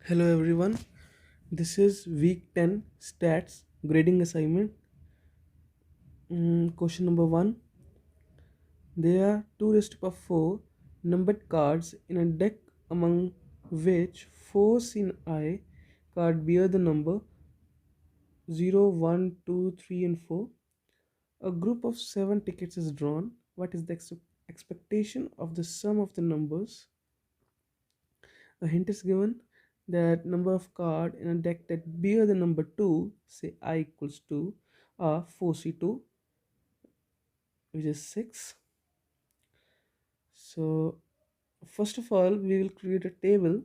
Hello everyone, this is week 10 stats grading assignment. Question number 1. There are 2 raised to the power 4 numbered cards in a deck among which 4 seen I card bear the number 0, 1, 2, 3 and 4. A group of 7 tickets is drawn. What is the expectation of the sum of the numbers? A hint is given that number of cards in a deck that bear the number 2, say I equals 2, are 4c2, which is 6. So first of all, we will create a table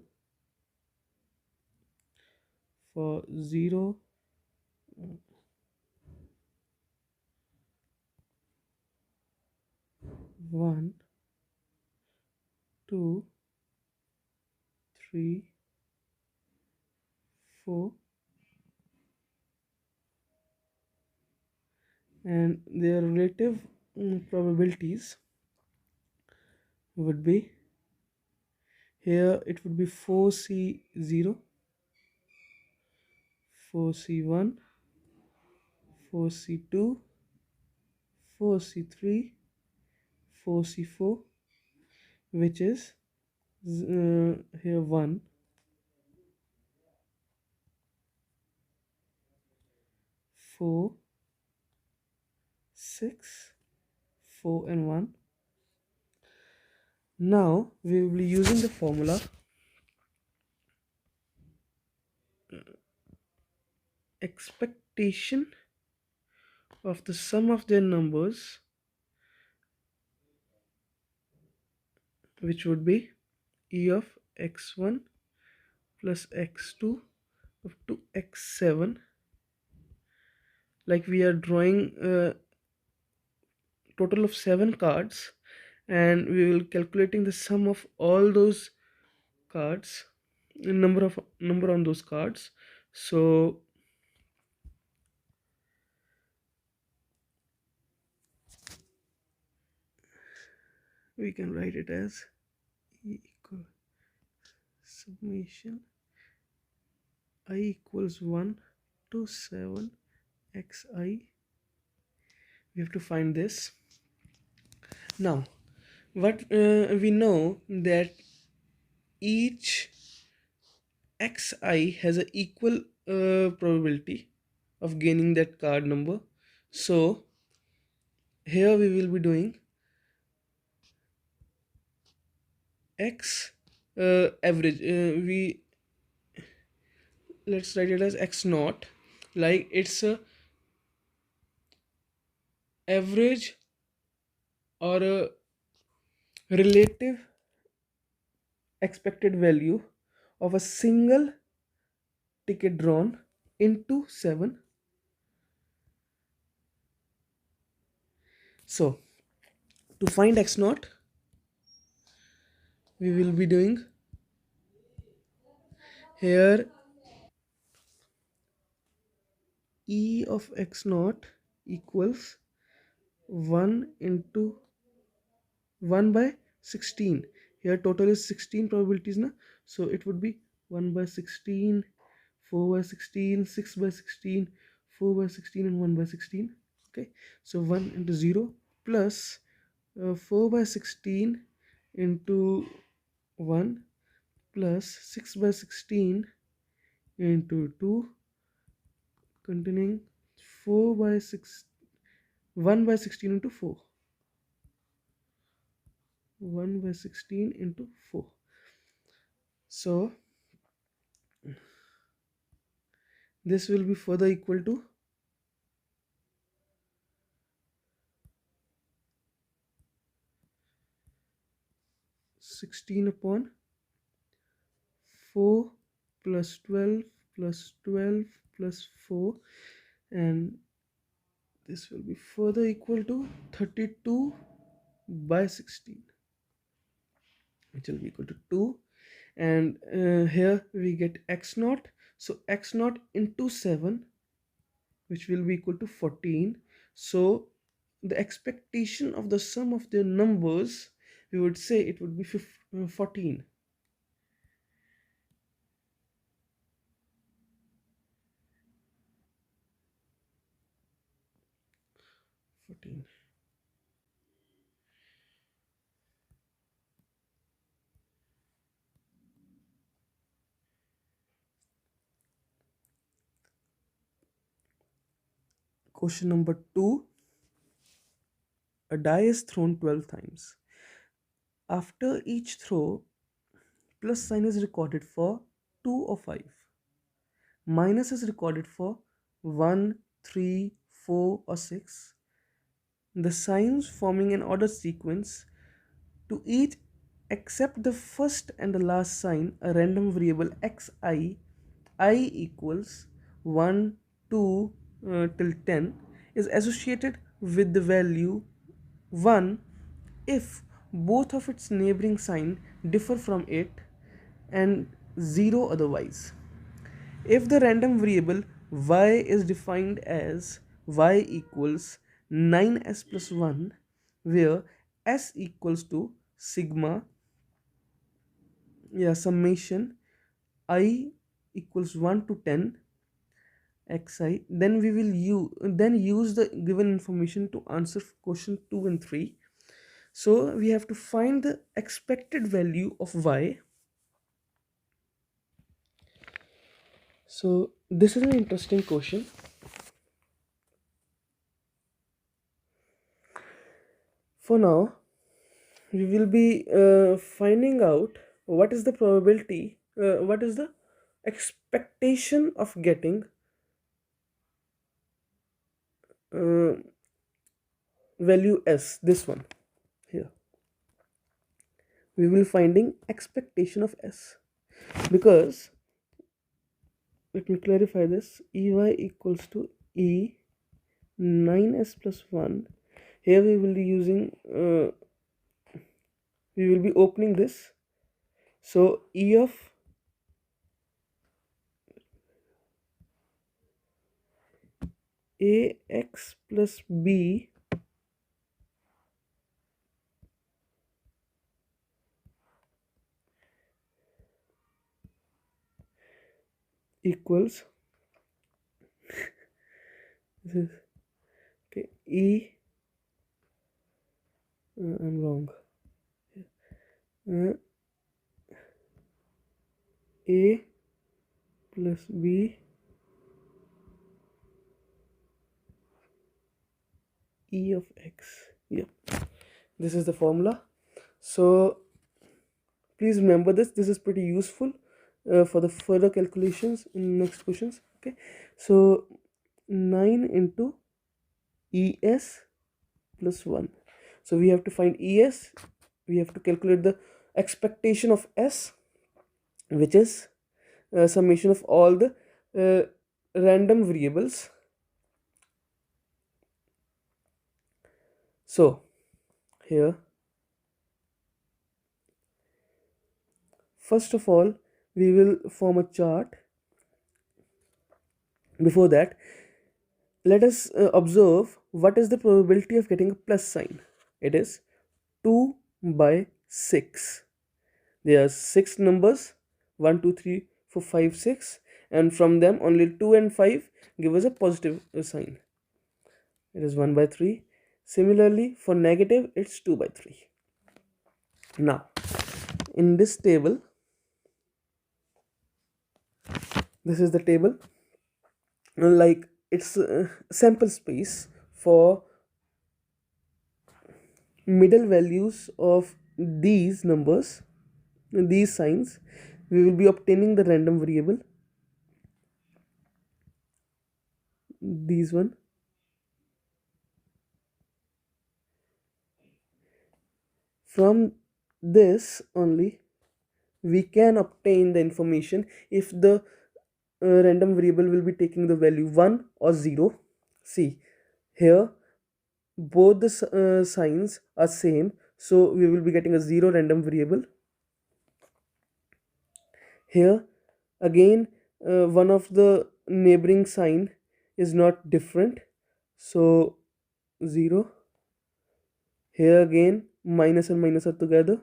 for 0, 1, 2, 3, 4, and their relative probabilities would be, here it would be 4c0, 4c1, 4c2, 4c3, 4c4, which is here 1, 4, 6, 4 and 1. Now we will be using the formula expectation of the sum of their numbers, which would be e of x1 plus x2 up to x7. Like we are drawing a total of 7 cards and we will calculating the sum of all those cards, number on those cards. So we can write it as e equal summation I equals 1 to 7 xi. We have to find this. Now what we know that each xi has an equal probability of gaining that card number. So here we will be doing x average. We let's write it as x naught, like it's a average or a relative expected value of a single ticket drawn into 7. So to find x naught, we will be doing here e of x naught equals 1 into 1 by 16. Here total is 16 probabilities na, so it would be 1 by 16, 4 by 16, 6 by 16, 4 by 16 and 1 by 16. Okay, so 1 into 0 plus 4 by 16 into 1 plus 6 by 16 into 2 containing 4 by 6, 1 by 16 into 4, 1 by 16 into 4. So this will be further equal to 16 upon 4 plus 12 plus 12 plus 4, and this will be further equal to 32 by 16, which will be equal to 2. And here we get x naught, so x naught into 7, which will be equal to 14. So the expectation of the sum of their numbers, we would say it would be 14. 14. Question number 2. A die is thrown 12 times. After each throw, plus sign is recorded for 2 or 5. Minus is recorded for 1, 3, 4 or 6. The signs forming an ordered sequence to each except the first and the last sign, a random variable xi, I equals 1, 2 till 10, is associated with the value 1 if both of its neighboring sign differ from it and 0 otherwise. If the random variable y is defined as y equals 9s plus 1, where s equals to sigma, summation I equals 1 to 10 xi, then we will use the given information to answer question 2 and 3. So we have to find the expected value of y. So this is an interesting question. For now, we will be finding out what is the probability, what is the expectation of getting value s, this one here. We will finding expectation of s, because let me clarify this. Ey equals to e 9s plus 1. Here we will be using we will be opening this. So e of ax plus b equals this is okay I'm wrong. A plus b e of x. Yeah, this is the formula. So please remember this. This is pretty useful for the further calculations in next questions. Okay, so 9 into es plus 1. So we have to find es. We have to calculate the expectation of s, which is summation of all the random variables. So here, first of all, we will form a chart. Before that, let us observe what is the probability of getting a plus sign. It is 2 by 6. There are 6 numbers, 1, 2, 3, 4, 5, 6, and from them only 2 and 5 give us a positive sign. It is 1 by 3. Similarly, for negative, it's 2 by 3. Now, in this table, this is the table, like it's sample space for middle values of these numbers, these signs. We will be obtaining the random variable, these one. From this only we can obtain the information if the random variable will be taking the value 1 or 0. See, here both the signs are same, so we will be getting a 0 random variable. Here again one of the neighboring sign is not different, so 0. Here again minus and minus are together.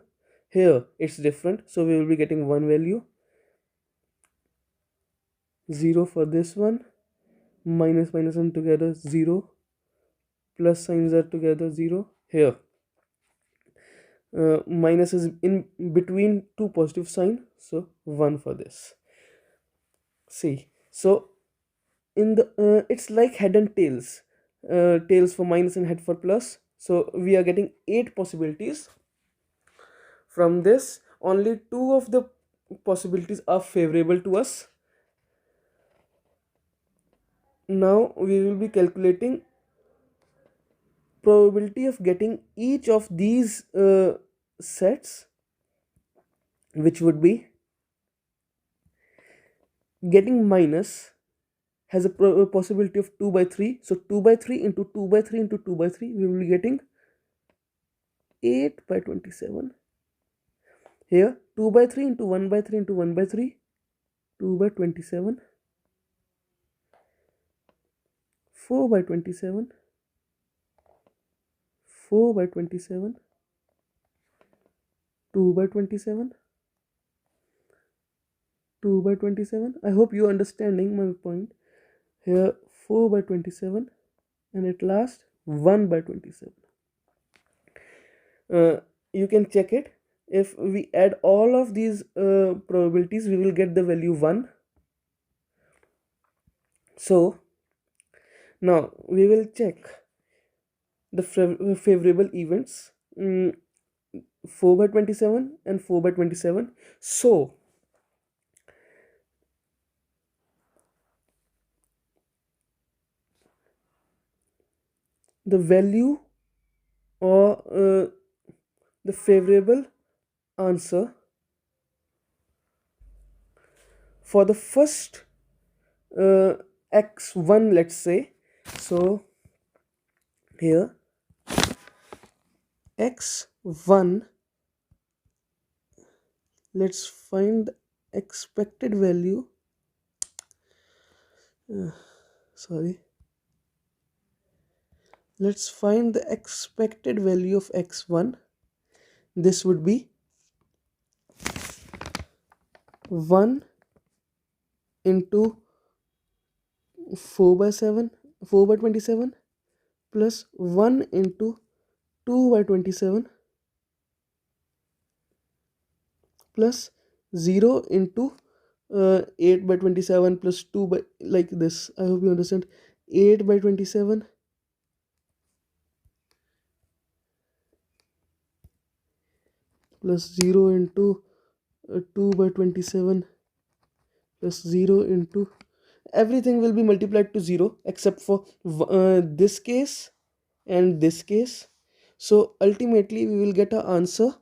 Here it's different, so we will be getting one value. 0 for this one, minus minus and together 0. plus signs are together 0. Here minus is in between two positive sign, so 1 for this. See, so in the it's like head and tails, tails for minus and head for plus. So we are getting 8 possibilities. From this, only 2 of the possibilities are favorable to us. Now we will be calculating probability of getting each of these sets, which would be getting minus has a possibility of 2 by 3. So 2 by 3 into 2 by 3 into 2 by 3, we will be getting 8 by 27. Here 2 by 3 into 1 by 3 into 1 by 3, 2 by 27. 4 by 27, 4 by 27, 2 by 27, 2 by 27. I hope you are understanding my point. Here 4 by 27, and at last 1 by 27. You can check it. If we add all of these probabilities, we will get the value 1. So now we will check the favorable events, 4 by 27 and 4 by 27. So the value or the favorable answer for the first x1, let's say. So here x1, let's find the expected value. Let's find the expected value of x1. This would be 1 into 4 by 27 plus 1 into 2 by 27 plus 0 into 8 by 27 plus 2 by, like this. I hope you understand. 8 by 27 plus 0 into 2 by 27 plus 0 into, everything will be multiplied to 0 except for this case and this case. So ultimately we will get an answer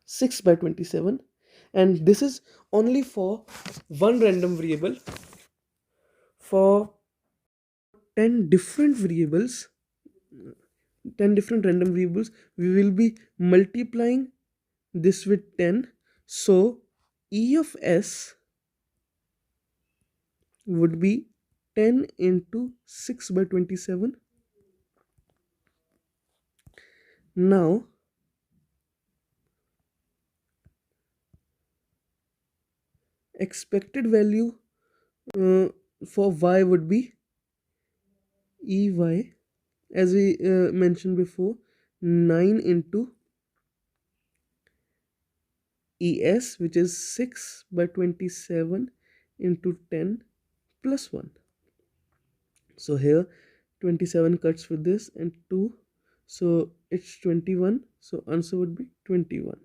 6 by 27, and this is only for one random variable. For 10 different variables, 10 different random variables, we will be multiplying this with 10. So E of S would be 10 into 6 by 27. Now expected value for y would be EY, as we mentioned before, 9 into ES, which is 6 by 27 into 10 plus 1. So here 27 cuts with this and 2, so it's 21. So answer would be 21.